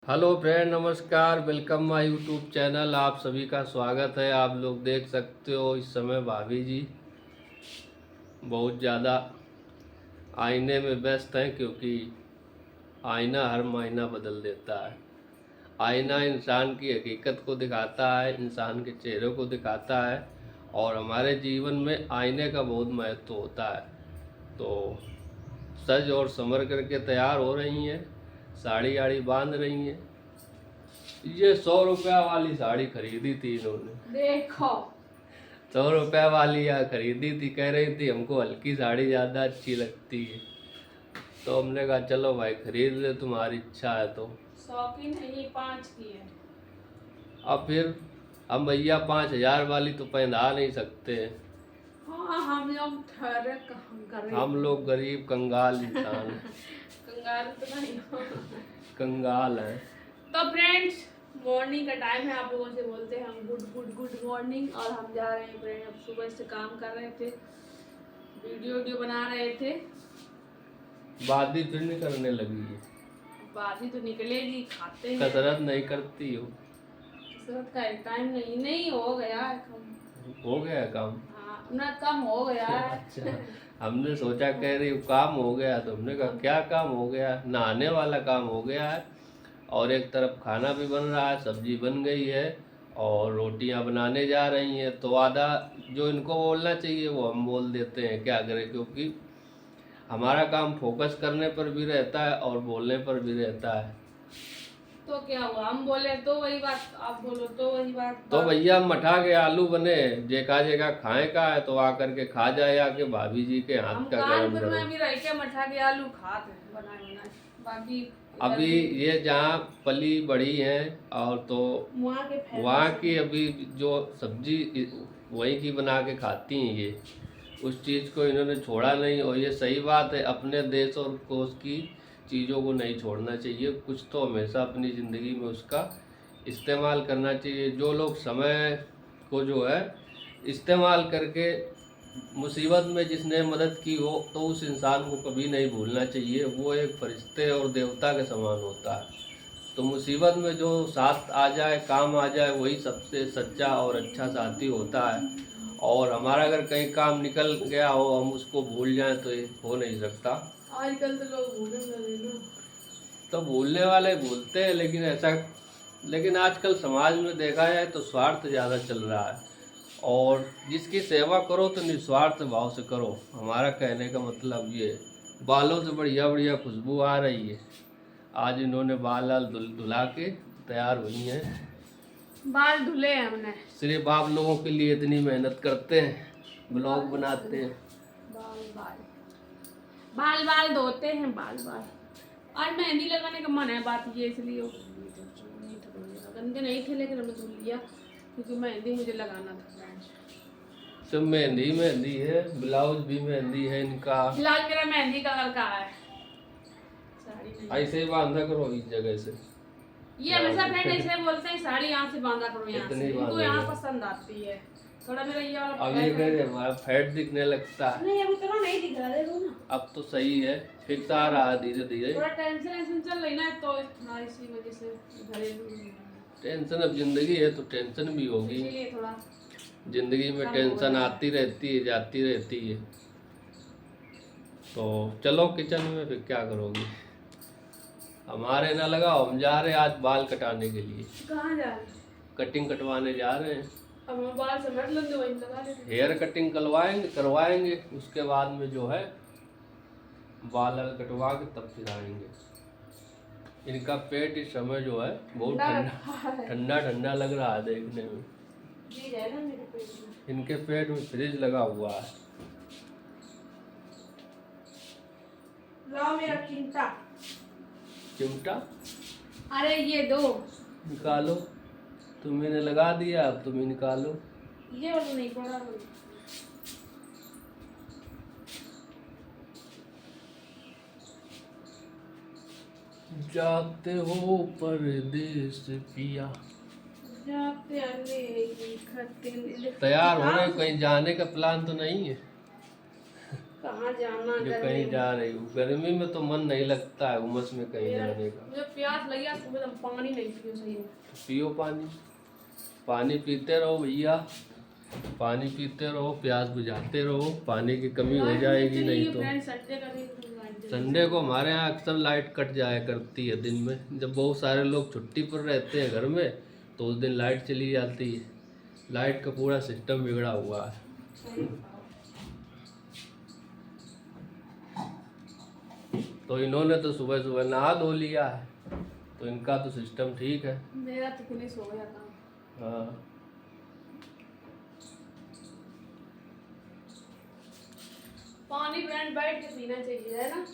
Hello friend, नमस्कार। Welcome my YouTube channel. आप सभी का स्वागत है। आप लोग देख सकते हो इस समय भाभी जी बहुत ज़्यादा आईने में व्यस्त हैं, क्योंकि आईना हर महीना बदल देता है। आईना इंसान की हकीकत को दिखाता है, इंसान के चेहरे को दिखाता है, और हमारे जीवन में आईने का बहुत महत्व होता है। तो सज और संवर करके तैयार हो रही हैं, साड़ी आड़ी बांध रही हैं। ये 100 रुपया वाली साड़ी खरीदी थी इन्होंने, देखो 100 रुपया वाली यहाँ खरीदी थी। कह रही थी हमको हल्की साड़ी ज़्यादा अच्छी लगती है, तो हमने कहा चलो भाई खरीद ले, तुम्हारी इच्छा है तो। 100 की नहीं 5 की है। अब फिर हम भैया 5,000 वाली तो पहना नहीं सकते। हाँ हम लोग ठहरे काम कर रहे हम लोग गरीब कंगाल इंसान हैं। कंगाल तो नहीं हो। कंगाल हैं। तो फ्रेंड्स, मॉर्निंग का टाइम है। आप लोगों से बोलते हैं हम गुड गुड गुड मॉर्निंग। और हम जा रहे हैं फ्रेंड, अब सुबह से काम कर रहे थे, वीडियो बना रहे थे। बादी फिर नहीं करने लगी है। बात ही तो निकलेगी, खाते हैं। कसरत नहीं करती हो? कसरत का टाइम नहीं हो गया है। हो गया काम? हाँ, अपना कम हो गया है। अच्छा, हमने सोचा कह रही काम हो गया, तो हमने कहा क्या काम हो गया? नहाने वाला काम हो गया है, और एक तरफ खाना भी बन रहा है, सब्जी बन गई है, और रोटियां बनाने जा रही हैं। तो आधा जो इनको बोलना चाहिए वो हम बोल देते हैं, क्या करें, क्योंकि हमारा काम फोकस करने पर भी रहता है और बोलने पर भी रहता है। तो क्या हुआ, हम बोले तो वही बात, आप बोलो तो वही बात। तो भैया मठा के आलू बने, जेका जेका खाए का है तो आकर के खा जाए आके भाभी जी के हाथ का गरम कानपुर गरम। में भी रह के मठा के आलू खाते हैं, बनाए बाकी अभी ये जहाँ पली बड़ी है, और तो वहाँ की अभी जो सब्जी वहीं की बना के खाती हैं ये, उस चीज़ को इन्होंने छोड़ा नहीं। और ये सही बात है, अपने देश और कोष की चीज़ों को नहीं छोड़ना चाहिए। कुछ तो हमेशा अपनी ज़िंदगी में उसका इस्तेमाल करना चाहिए। जो लोग समय को जो है इस्तेमाल करके मुसीबत में जिसने मदद की हो, तो उस इंसान को कभी नहीं भूलना चाहिए। वो एक फरिश्ते और देवता के समान होता है। तो मुसीबत में जो साथ आ जाए, काम आ जाए, वही सबसे सच्चा और अच्छा साथी होता है। और हमारा अगर कहीं काम निकल गया हो, हम उसको भूल जाएं, तो ये हो नहीं सकता। आजकल तो लोग भूलने लगे ना। तो भूलने वाले भूलते हैं, लेकिन आजकल समाज में देखा जाए तो स्वार्थ ज़्यादा चल रहा है। और जिसकी सेवा करो तो निस्वार्थ भाव से करो। हमारा कहने का मतलब ये है। बालों से बढ़िया बढ़िया खुशबू आ रही है। आज इन्होंने बाल धुला के तैयार हुई हैं। बाल धुले हमने। सिर्फ आप लोगों के लिए इतनी मेहनत करते हैं, ब्लॉग बनाते हैं। बाल बाल बाल बाल धोते हैं, बाल बाल। और मेहंदी लगाने का मन है, बात ये इसलिए गंदे नहीं थे, लेकिन हमने धुल लिया क्योंकि मेहंदी मुझे लगाना था। सब मेहंदी है, ब्लाउज भी मेहंदी है इनका। फिलहाल मेरा मेहंदी कलर का है। ऐसे ही बांधा करो इस जगह से। ये हमेशा फ्रेंड ऐसे बोलते हैं, साड़ी यहाँ से बांधा करो, यहाँ से इनको यहाँ पसंद आती है। थोड़ा मेरा ये वाला अब ये कह रहे हमारा फैट दिखने लगता है। नहीं, अभी तो नहीं दिख रहा, देखो ना। अब तो सही है, फिक्स आ रहा है धीरे धीरे। थोड़ा टेंशन चल रही ना, तो इसी वजह से घरेलू टेंशन, अब जिंदगी है तो टेंशन भी होगी। इसीलिए थोड़ा जिंदगी में टेंशन आती रहती है, जाती रहती है। तो चलो किचन में, फिर क्या करोगी? हमारे ना लगाओ, हम जा रहे हैं आज बाल कटाने के लिए। कहाँ जा रहे? कटिंग कटवाने जा रहे हैं। अब हम बाल समेट लेंगे, वहीं लगा लेंगे। हेयर कटिंग करवाएंगे, उसके बाद में जो है बाल कटवा के तब फिर आएंगे। इनका पेट इस समय जो है बहुत ठंडा ठंडा लग रहा है देखने में। इनके पेट में फ्रिज लगा हुआ है। लाओ मेरा चिमटा। चिमटा? अरे ये दो। निकालो। तुमने लगा दिया, अब तुम निकालो। ये वाला नहीं, बड़ा वाला। जाते हो परदेस पिया। तैयार हो रहे, कहीं जाने का प्लान तो नहीं है? कहाँ जाना जो गर्मी कहीं में। जा रही हूँ। गर्मी में तो मन नहीं लगता है उमस में कहीं जाने का। मुझे प्यास लगी है, सुबह तुम पानी नहीं पियो सही में। पियो पानी, पानी पीते रहो भैया, पानी पीते रहो, प्यास बुझाते रहो, पानी की कमी हो जाएगी नहीं तो। संडे को हमारे यहाँ अक्सर लाइट कट जाया करती है दिन में, जब बहुत सारे लोग छुट्टी पर रहते हैं घर में तो उस दिन लाइट चली जाती है। लाइट का पूरा सिस्टम बिगड़ा हुआ है। तो इन्होंने तो सुबह सुबह नहा धो लिया है, तो इनका तो सिस्टम ठीक है। मेरा तो फिनिश हो गया काम। हाँ, पानी फ्रेंड बैठ के पीना चाहिए, है ना?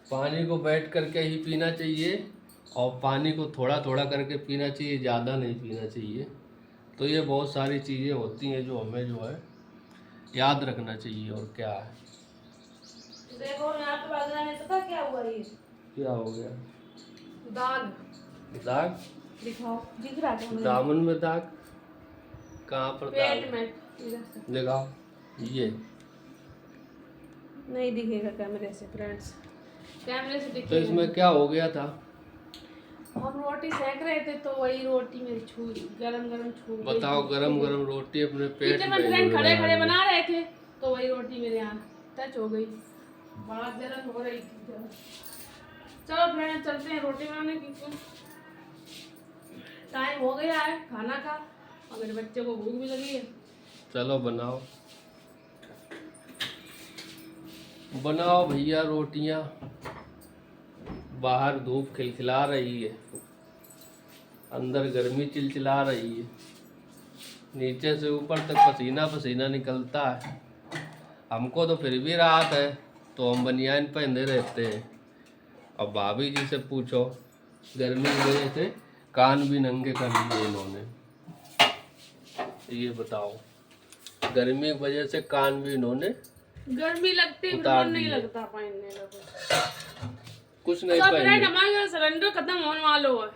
पानी को बैठ करके ही पीना चाहिए, और पानी को थोड़ा थोड़ा करके पीना चाहिए, ज़्यादा नहीं पीना चाहिए। तो ये बहुत सारी चीज़ें होती हैं जो हमें जो है याद रखना चाहिए। और क्या है, देखो यहाँ पे बाजरा में पता क्या हुआ, ये क्या हो गया? दाग। दाग? दिखाओ, दिख रहा है? दामन में दाग? कहाँ पर दाग? पेट में इधर से। दिखाओ। ये नहीं दिखेगा कैमरे से फ्रेंड्स, कैमरे से तो दिखेगा। इसमें क्या हो गया था? हम रोटी सेक रहे थे तो वही रोटी मेरी छुई, गरम गरम छू। बताओ, गरम गरम रोटी अपने पेट में फ्रेंड खड़े खड़े बना रहे थे तो वही रोटी मेरे यहाँ टच हो गई, बड़ा जलन हो रही थी। चलो फ्रेंड चलते हैं रोटी बनाने की, टाइम हो गया है खाना का, और मेरे बच्चे को भूख भी लगी है। चलो बनाओ, बनाओ भैया रोटियां। बाहर धूप खिलखिला रही है, अंदर गर्मी चिलचिला रही है, नीचे से ऊपर तक पसीना पसीना निकलता है। हमको तो फिर भी राहत है, तो हम बनियान पहने रहते हैं। अब भाभी जी से पूछो, गर्मी की वजह से कान भी नंगे कर लिए इन्होंने। ये बताओ, गर्मी की वजह से कान भी इन्होंने गर्मी लगती है, उतार नहीं दिए। लगता पहनने का कुछ नहीं तो पहने। फ्रेंड हमारा सिलेंडर खत्म होने वाला है,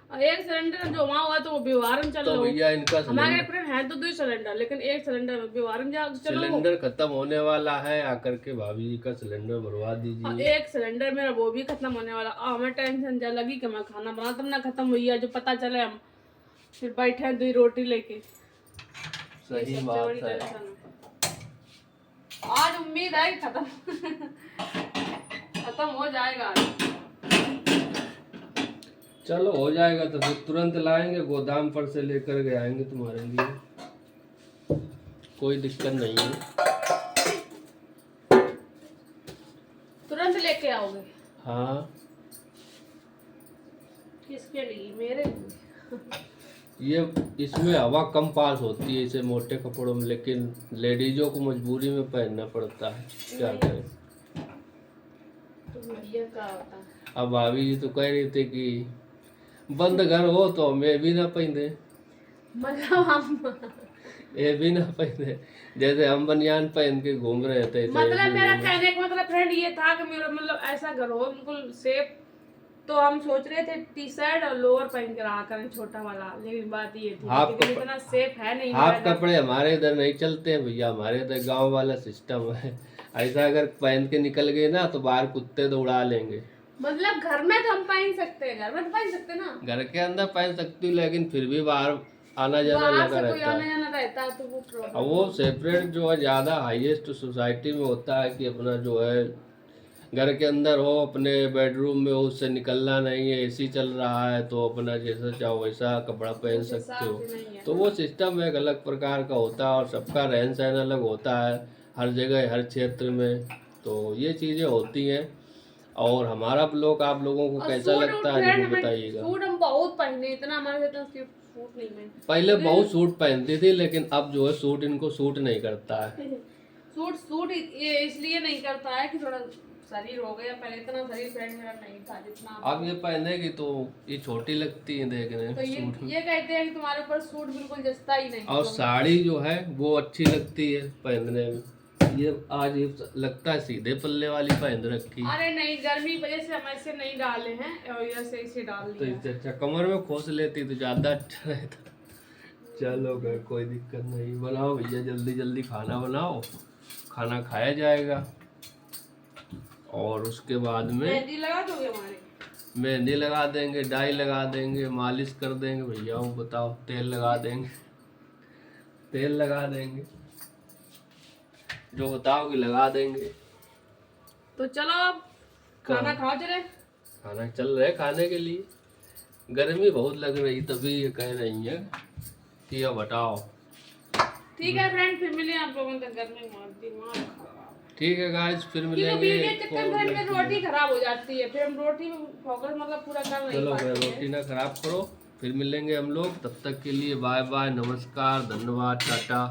और एक सिलेंडर जो वहाँ हुआ तो वो व्यवहार चल तो रहा भैया इनका हमारे फ्रेंड है तो 2 सिलेंडर, लेकिन एक सिलेंडर व्यवहार चलो। सिलेंडर खत्म होने वाला है, आकर के भाभी जी का सिलेंडर भरवा और दीजिए। एक सिलेंडर मेरा वो भी खत्म होने वाला, हमें टेंशन जा लगी कि मैं खाना बना तब ना खत्म हुई है, जो पता चले हम फिर बैठे हैं 2 रोटी लेके। सही सबसे बात बड़ी है। टेंशन है। आज उम्मीद है कि खत्म खत्म हो जाएगा आज। चलो हो जाएगा तो फिर तुरंत लाएंगे, गोदाम पर से लेकर के आएंगे तुम्हारे लिए, कोई दिक्कत नहीं है। तुरंत लेके आओगे? हाँ, किसके लिए? मेरे लिए। ये इसमें हवा कम पास होती है इसे मोटे कपड़ों में, लेकिन लेडीजों को मजबूरी में पहनना पड़ता है, क्या करें। तो भैया क्या होता है? अब भाभी जी तो कह रही थी कि बंद घर हो तो मैं भी ना पहने, मतलब हम ये भी ना पहने, जैसे हम बनियान पहन के घूम रहे थे। मतलब मेरा कहने का मतलब फ्रेंड ये था कि मेरा मतलब ऐसा घर हो बिल्कुल सेफ, तो हम सोच रहे थे टी शर्ट और लोअर पहन के रहा करें छोटा वाला, लेकिन बात ये थी कि इतना सेफ है नहीं। हाफ कपड़े हमारे इधर नहीं चलते हैं भैया, हमारे इधर गांव वाला सिस्टम है, ऐसा अगर पहन के निकल गए ना तो बाहर कुत्ते तो उड़ा लेंगे। मतलब घर में तो हम पहन सकते हैं, घर में तो पहन सकते ना, घर के अंदर पहन सकती हूँ, लेकिन फिर भी बाहर आना जाना बाहर लगा से कोई रहता आना है। जाना रहता है तो वो प्रॉब्लम। और वो सेपरेट जो है ज़्यादा हाईएस्ट सोसाइटी में होता है कि अपना जो है घर के अंदर हो, अपने बेडरूम में हो, उससे निकलना नहीं है, एसी चल रहा है तो अपना जैसा चाहो वैसा कपड़ा पहन सकते हो। तो वो सिस्टम एक अलग प्रकार का होता है, और सबका रहन सहन अलग होता है हर जगह हर क्षेत्र में, तो ये चीज़ें होती हैं। और हमारा ब्लॉग आप लोगों को कैसा लगता है जरूर बताइएगा। सूट हम बहुत पहने, इतना हमारे साथ सूट नहीं पहने। पहले बहुत सूट पहनती थी, लेकिन अब जो है सूट इनको सूट नहीं करता है। सूट ये इसलिए नहीं करता है कि थोड़ा शरीर हो गया, पहले इतना शरीर फ्रेंड मेरा नहीं था जितना अब ये पहनेगी तो ये छोटी लगती है देखने में। तो ये कहते हैं कि तुम्हारे ऊपर सूट बिल्कुल जचता ही नहीं। और साड़ी जो है वो अच्छी लगती है पहनने में, ये आज ये लगता है सीधे पल्ले वाली पहन रखी। अरे नहीं, गर्मी की वजह से हम ऐसे नहीं डाले हैं, और ऐसे इसे डाल तो दिया। इससे अच्छा कमर में खोस लेती तो ज्यादा अच्छा रहता। चलो गए, कोई दिक्कत नहीं। बनाओ भैया, जल्दी जल्दी खाना बनाओ, खाना खाया जाएगा। और उसके बाद में मेहंदी लगा दोगे हमारे? मेहंदी लगा देंगे, डाई लगा देंगे, मालिश कर देंगे भैया। वो बताओ, तेल लगा देंगे, तेल लगा देंगे, जो बताओगे लगा देंगे। तो चलो अब खाना खाओ चले। खाना चल रहे खाने के लिए। गर्मी बहुत लग रही तभी ये कह रही है कि अब हटाओ। ठीक है फ्रेंड, फिर मिले आप लोगों से। गर्मी मार दिमाग खराब। ठीक है गाइस, फिर क्योंकि मिलेंगे। वीडियो चक्कर घर में रोटी खराब हो जाती है, फिर हम रोटी में फोकस मतलब पूरा कर नहीं चलो पाते हैं। रोटी ना खराब करो। फिर मिलेंगे हम लोग, तब तक के लिए बाय बाय, नमस्कार, धन्यवाद, टाटा।